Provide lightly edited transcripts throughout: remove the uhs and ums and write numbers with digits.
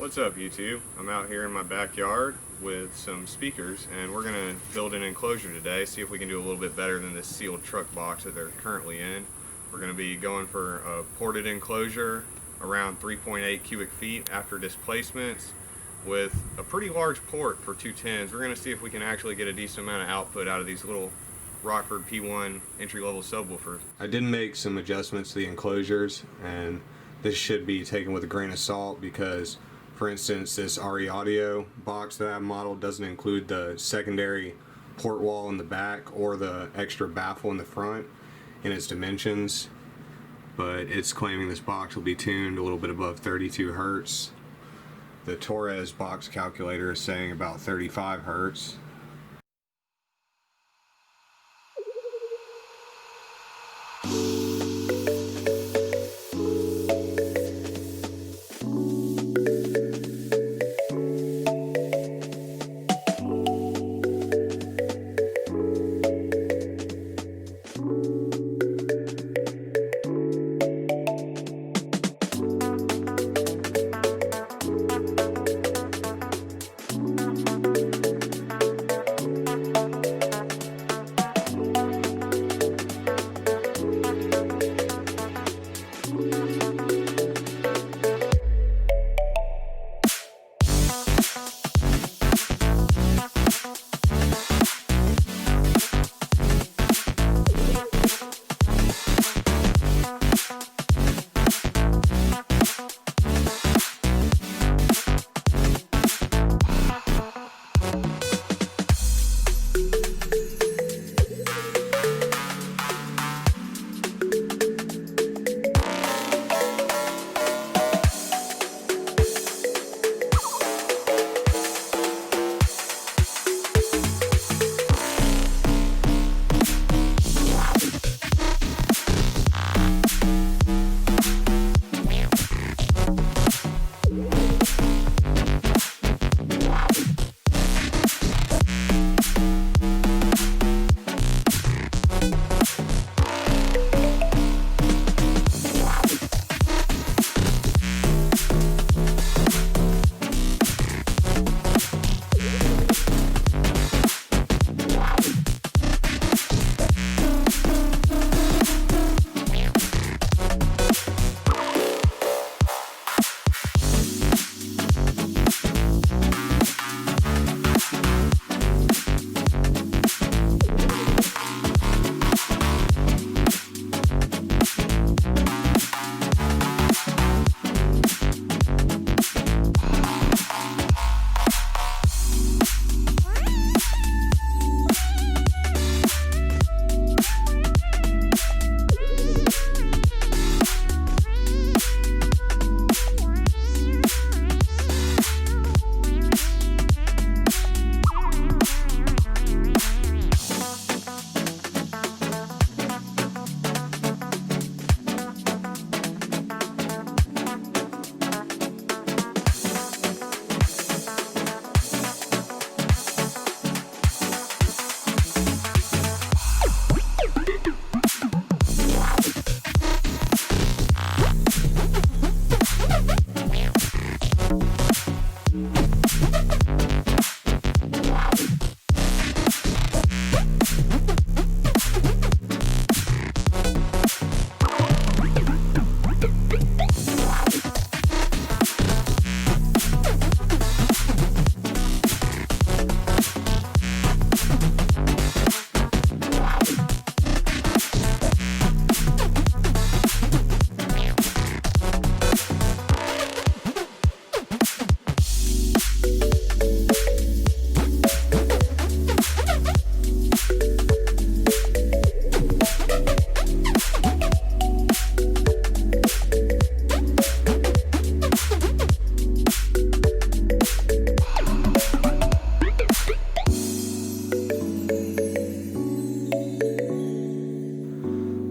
What's up YouTube? I'm out here in my backyard with some speakers and we're going to build an enclosure today, see if we can do a little bit better than this sealed truck box that they're currently in. We're going to be going for a ported enclosure around 3.8 cubic feet after displacements with a pretty large port for 210s. We're going to see if we can actually get a decent amount of output out of these little Rockford P1 entry-level subwoofers. I did make some adjustments to the enclosures, and this should be taken with a grain of salt because, for instance, this RE Audio box that I modeled doesn't include the secondary port wall in the back or the extra baffle in the front in its dimensions, but it's claiming this box will be tuned a little bit above 32 Hertz. The Torres box calculator is saying about 35 Hertz.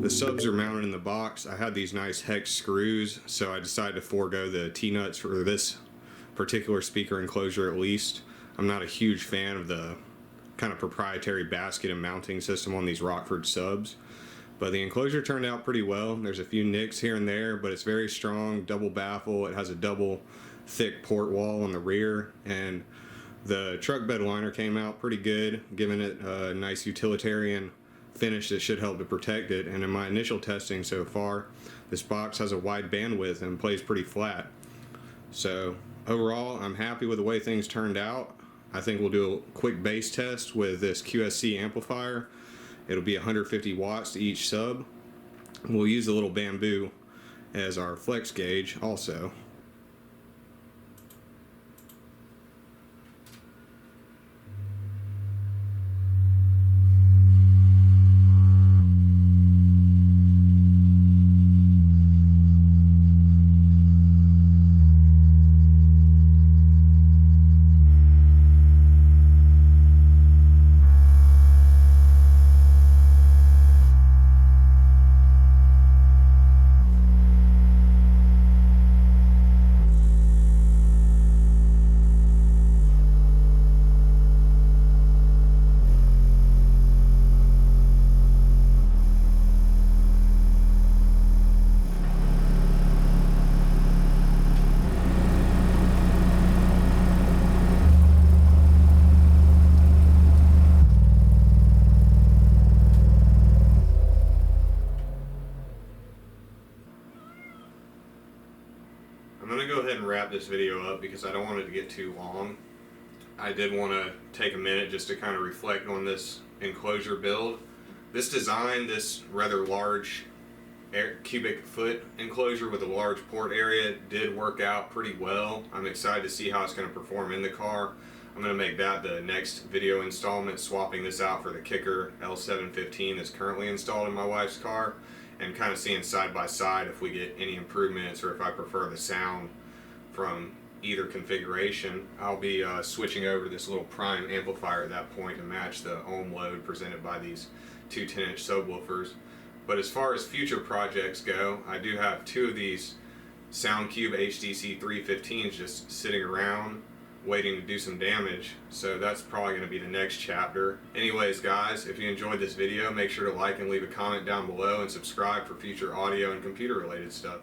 The subs are mounted in the box. I had these nice hex screws, so I decided to forego the T-nuts for this particular speaker enclosure at least. I'm not a huge fan of the kind of proprietary basket and mounting system on these Rockford subs, but the enclosure turned out pretty well. There's a few nicks here and there, but it's very strong, double baffle. It has a double thick port wall on the rear, and the truck bed liner came out pretty good, giving it a nice utilitarian finish that should help to protect it. And in my initial testing so far, this box has a wide bandwidth and plays pretty flat. So overall, I'm happy with the way things turned out. I think we'll do a quick bass test with this QSC amplifier. It'll be 150 watts to each sub. We'll use a little bamboo as our flex gauge also. I'm going to go ahead and wrap this video up because I don't want it to get too long. I did want to take a minute just to kind of reflect on this enclosure build. This design, this rather large cubic foot enclosure with a large port area, did work out pretty well. I'm excited to see how it's going to perform in the car. I'm going to make that the next video installment, swapping this out for the Kicker L715 that's currently installed in my wife's car, and kind of seeing side by side if we get any improvements or if I prefer the sound from either configuration. I'll be switching over to this little prime amplifier at that point to match the ohm load presented by these two 10-inch subwoofers. But as far as future projects go, I do have two of these SoundCube HDC 315s just sitting around waiting to do some damage, so that's probably going to be the next chapter. Anyways guys, if you enjoyed this video, make sure to like and leave a comment down below and subscribe for future audio and computer related stuff.